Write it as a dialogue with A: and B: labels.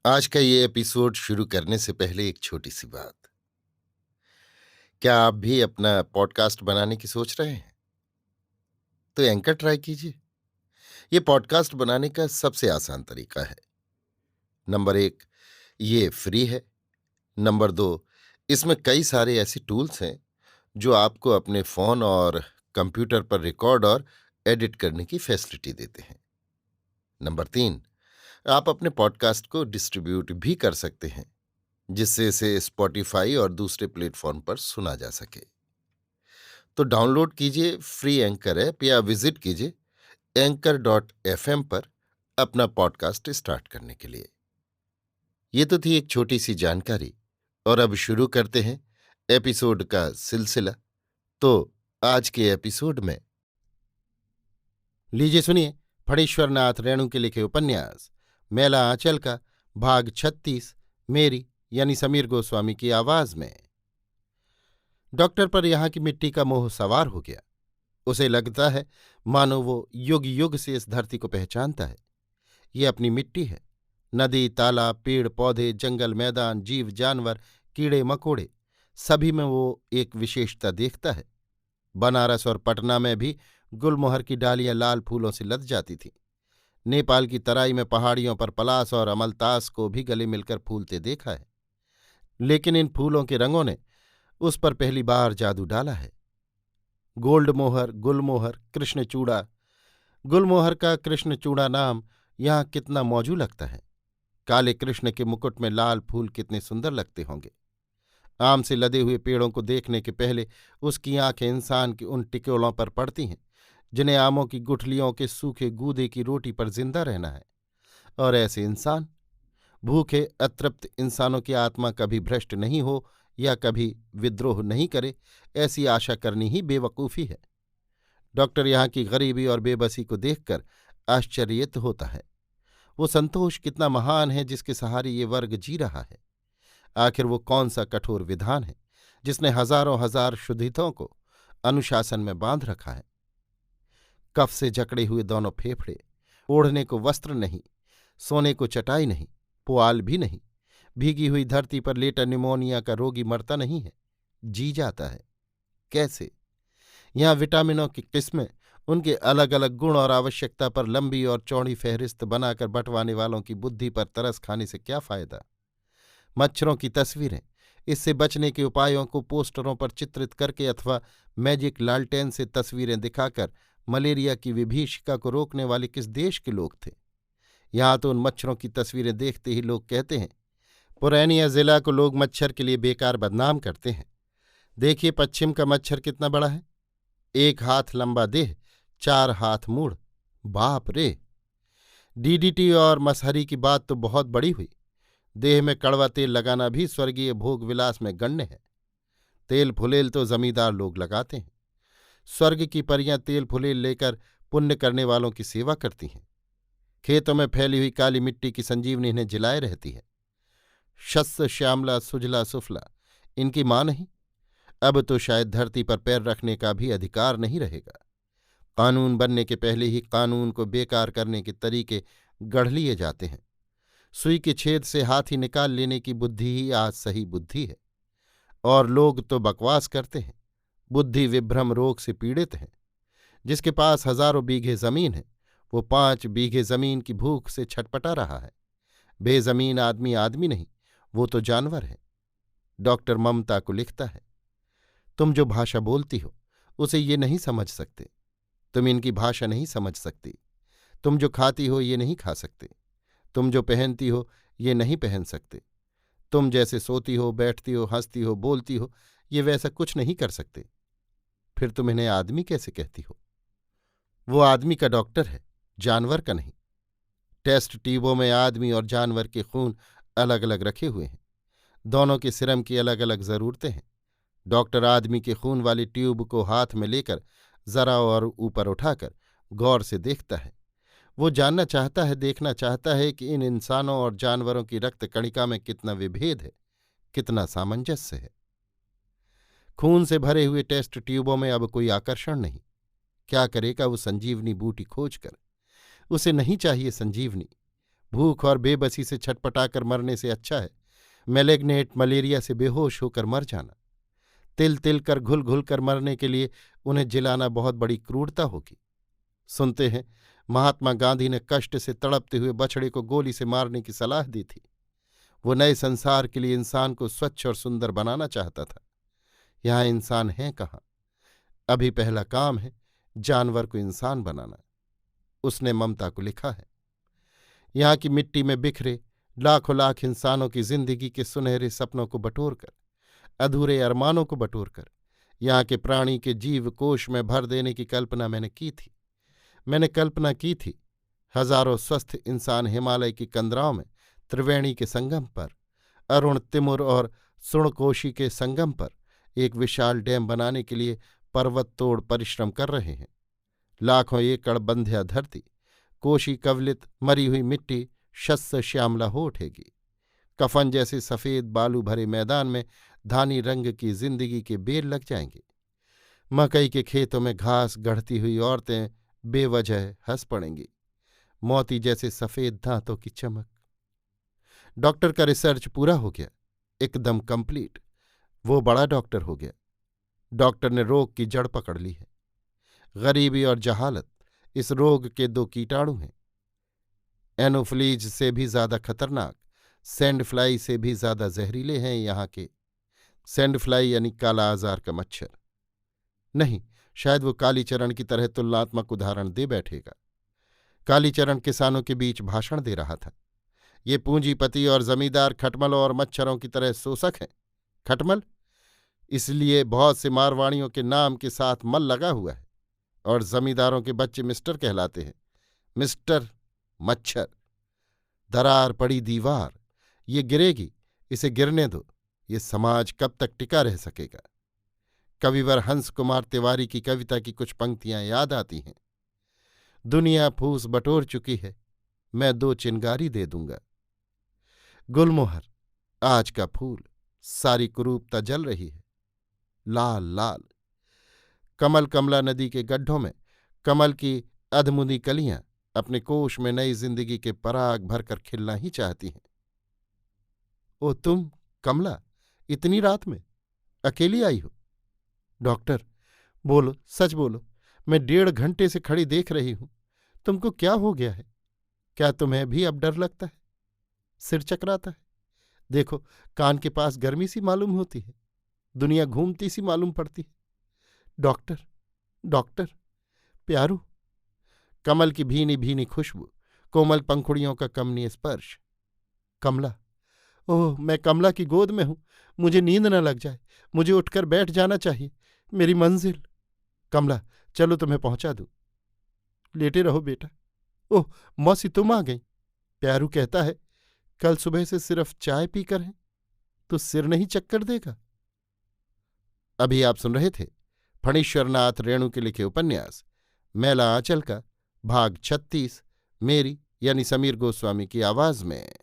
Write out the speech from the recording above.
A: आज का ये एपिसोड शुरू करने से पहले एक छोटी सी बात। क्या आप भी अपना पॉडकास्ट बनाने की सोच रहे हैं? तो एंकर ट्राई कीजिए। ये पॉडकास्ट बनाने का सबसे आसान तरीका है। नंबर 1, ये फ्री है। नंबर 2, इसमें कई सारे ऐसे टूल्स हैं जो आपको अपने फोन और कंप्यूटर पर रिकॉर्ड और एडिट करने की फैसिलिटी देते हैं। नंबर 3, आप अपने पॉडकास्ट को डिस्ट्रीब्यूट भी कर सकते हैं, जिससे इसे स्पॉटिफाई और दूसरे प्लेटफॉर्म पर सुना जा सके। तो डाउनलोड कीजिए फ्री एंकर ऐप या विजिट कीजिए anchor.fm पर अपना पॉडकास्ट स्टार्ट करने के लिए। ये तो थी एक छोटी सी जानकारी, और अब शुरू करते हैं एपिसोड का सिलसिला। तो आज के एपिसोड में लीजिए सुनिए फणीश्वर नाथ रेणु के लिखे उपन्यास मैला आंचल का भाग 36, मेरी यानी समीर गोस्वामी की आवाज में। डॉक्टर पर यहाँ की मिट्टी का मोह सवार हो गया। उसे लगता है मानो वो युग युग से इस धरती को पहचानता है। ये अपनी मिट्टी है। नदी, तालाब, पेड़ पौधे, जंगल, मैदान, जीव जानवर, कीड़े मकोड़े, सभी में वो एक विशेषता देखता है। बनारस और पटना में भी गुलमोहर की डालियां लाल फूलों से लद जाती थीं। नेपाल की तराई में पहाड़ियों पर पलास और अमलतास को भी गले मिलकर फूलते देखा है। लेकिन इन फूलों के रंगों ने उस पर पहली बार जादू डाला है। गोल्ड मोहर, गुलमोहर, कृष्णचूड़ा। गुलमोहर का कृष्णचूड़ा नाम यहाँ कितना मौजू लगता है। काले कृष्ण के मुकुट में लाल फूल कितने सुंदर लगते होंगे। आम से लदे हुए पेड़ों को देखने के पहले उसकी आंखें इंसान के उन टिकोलों पर पड़ती हैं जिन्हें आमों की गुठलियों के सूखे गूदे की रोटी पर जिंदा रहना है। और ऐसे इंसान, भूखे अतृप्त इंसानों की आत्मा कभी भ्रष्ट नहीं हो या कभी विद्रोह नहीं करे, ऐसी आशा करनी ही बेवकूफ़ी है। डॉक्टर यहाँ की गरीबी और बेबसी को देखकर आश्चर्यित होता है। वो संतोष कितना महान है जिसके सहारे ये वर्ग जी रहा है। आखिर वो कौन सा कठोर विधान है जिसने हजारों हजार शुद्धितों को अनुशासन में बांध रखा है। कफ से जकड़े हुए दोनों फेफड़े, ओढ़ने को वस्त्र नहीं, सोने को चटाई नहीं, पुआल भी नहीं। भीगी हुई धरती पर लेटा निमोनिया का रोगी मरता नहीं है, जी जाता है। कैसे? यहाँ विटामिनों की किस्में, उनके अलग अलग गुण और आवश्यकता पर लंबी और चौड़ी फहरिस्त बनाकर बंटवाने वालों की बुद्धि पर तरस खाने से क्या फायदा। मच्छरों की तस्वीरें, इससे बचने के उपायों को पोस्टरों पर चित्रित करके अथवा मैजिक लालटेन से तस्वीरें दिखाकर मलेरिया की विभीषिका को रोकने वाले किस देश के लोग थे। यहाँ तो उन मच्छरों की तस्वीरें देखते ही लोग कहते हैं, पुरैनिया जिला को लोग मच्छर के लिए बेकार बदनाम करते हैं। देखिए पश्चिम का मच्छर कितना बड़ा है, 1 हाथ लंबा देह, 4 हाथ मूढ़। बाप रे! डीडीटी और मसहरी की बात तो बहुत बड़ी हुई। देह में कड़वा तेल लगाना भी स्वर्गीय भोग विलास में गण्य है। तेल फुलेल तो जमींदार लोग लगाते हैं। स्वर्ग की परियां तेल फुलेल लेकर पुण्य करने वालों की सेवा करती हैं। खेतों में फैली हुई काली मिट्टी की संजीवनी इन्हें जिलाए रहती है। शस्य श्यामला सुजला सुफला इनकी मां नहीं। अब तो शायद धरती पर पैर रखने का भी अधिकार नहीं रहेगा। कानून बनने के पहले ही कानून को बेकार करने के तरीके गढ़ लिए जाते हैं। सुई के छेद से हाथी निकाल लेने की बुद्धि ही आज सही बुद्धि है। और लोग तो बकवास करते हैं, बुद्धि विभ्रम रोग से पीड़ित हैं। जिसके पास हजारों बीघे जमीन है, वो 5 बीघे जमीन की भूख से छटपटा रहा है। बेजमीन आदमी आदमी नहीं, वो तो जानवर है। डॉक्टर ममता को लिखता है, तुम जो भाषा बोलती हो उसे ये नहीं समझ सकते। तुम इनकी भाषा नहीं समझ सकती। तुम जो खाती हो ये नहीं खा सकते। तुम जो पहनती हो ये नहीं पहन सकते। तुम जैसे सोती हो, बैठती हो, हंसती हो, बोलती हो, ये वैसा कुछ नहीं कर सकते। फिर तुम इन्हें आदमी कैसे कहती हो? वो आदमी का डॉक्टर है, जानवर का नहीं। टेस्ट ट्यूबों में आदमी और जानवर के खून अलग अलग रखे हुए हैं। दोनों के सिरम की अलग अलग जरूरतें हैं। डॉक्टर आदमी के खून वाली ट्यूब को हाथ में लेकर जरा और ऊपर उठाकर गौर से देखता है। वो जानना चाहता है, देखना चाहता है कि इन इंसानों और जानवरों की रक्त कणिका में कितना विभेद है, कितना सामंजस्य है। खून से भरे हुए टेस्ट ट्यूबों में अब कोई आकर्षण नहीं। क्या करेगा वो संजीवनी बूटी खोजकर? उसे नहीं चाहिए संजीवनी, भूख और बेबसी से छटपटाकर मरने से अच्छा है मैलेग्नेट मलेरिया से बेहोश होकर मर जाना। तिल तिल कर घुल घुल कर मरने के लिए उन्हें जिलाना बहुत बड़ी क्रूरता होगी। सुनते हैं महात्मा गांधी ने कष्ट से तड़पते हुए बछड़े को गोली से मारने की सलाह दी थी। वो नए संसार के लिए इंसान को स्वच्छ और सुंदर बनाना चाहता था। यहाँ इंसान है कहाँ? अभी पहला काम है जानवर को इंसान बनाना। उसने ममता को लिखा है। यहाँ की मिट्टी में बिखरे लाखों लाख इंसानों की जिंदगी के सुनहरे सपनों को बटोरकर, अधूरे अरमानों को बटोरकर यहाँ के प्राणी के जीव कोश में भर देने की कल्पना मैंने की थी। मैंने कल्पना की थी हजारों स्वस्थ इंसान हिमालय की कंदराओं में त्रिवेणी के संगम पर, अरुण तिमुर और सुणकोशी के संगम पर एक विशाल डैम बनाने के लिए पर्वत तोड़ परिश्रम कर रहे हैं। लाखों एकड़ बंध्या धरती कोशी कवलित मरी हुई मिट्टी शस्य श्यामला हो उठेगी। कफन जैसे सफेद बालू भरे मैदान में धानी रंग की जिंदगी के बेर लग जाएंगे। मकई के खेतों में घास गढ़ती हुई औरतें बेवजह हंस पड़ेंगी। मोती जैसे सफेद दांतों की चमक। डॉक्टर का रिसर्च पूरा हो गया, एकदम कंप्लीट। वो बड़ा डॉक्टर हो गया। डॉक्टर ने रोग की जड़ पकड़ ली है। गरीबी और जहालत इस रोग के दो कीटाणु हैं। एनोफ्लीज से भी ज्यादा खतरनाक, सैंड फ्लाई से भी ज्यादा जहरीले हैं यहाँ के। सैंड फ्लाई यानी काला आजार का मच्छर। नहीं, शायद वो कालीचरण की तरह तुलनात्मक उदाहरण दे बैठेगा। कालीचरण किसानों के बीच भाषण दे रहा था। ये पूंजीपति और जमींदार खटमल और मच्छरों की तरह शोषक हैं। खटमल इसलिए बहुत से मारवाड़ियों के नाम के साथ मल लगा हुआ है, और जमींदारों के बच्चे मिस्टर कहलाते हैं। मिस्टर मच्छर। दरार पड़ी दीवार, ये गिरेगी, इसे गिरने दो। ये समाज कब तक टिका रह सकेगा? कविवर हंस कुमार तिवारी की कविता की कुछ पंक्तियां याद आती हैं। दुनिया फूस बटोर चुकी है, मैं दो चिनगारी दे दूंगा। गुलमोहर, आज का फूल, सारी कुरूपता जल रही है, लाल लाल। कमल कमला नदी के गड्ढों में कमल की अधमुनी कलियां अपने कोश में नई जिंदगी के पराग भरकर खिलना ही चाहती हैं। ओ तुम कमला, इतनी रात में अकेली आई हो? डॉक्टर, बोलो, सच बोलो। मैं 1.5 घंटे से खड़ी देख रही हूं। तुमको क्या हो गया है? क्या तुम्हें भी अब डर लगता है? सिर चकराता है? देखो, कान के पास गर्मी सी मालूम होती है, दुनिया घूमती सी मालूम पड़ती है। Doctor, doctor, Pyaru. कमल की भीनी भीनी खुशबू, कोमल पंखुड़ियों का कमनीय स्पर्श। कमला, ओह, मैं कमला की गोद में हूं। मुझे नींद न लग जाए, मुझे उठकर बैठ जाना चाहिए। मेरी मंजिल। कमला, चलो तुम्हें पहुंचा दूं। लेटे रहो बेटा। ओह, मौसी तुम आ गई। प्यारू कहता है कल सुबह से सिर्फ चाय पीकर है, तो सिर नहीं चक्कर देगा। अभी आप सुन रहे थे फणीश्वरनाथ रेणु के लिखे उपन्यास मैला आंचल का भाग 36, मेरी यानी समीर गोस्वामी की आवाज में।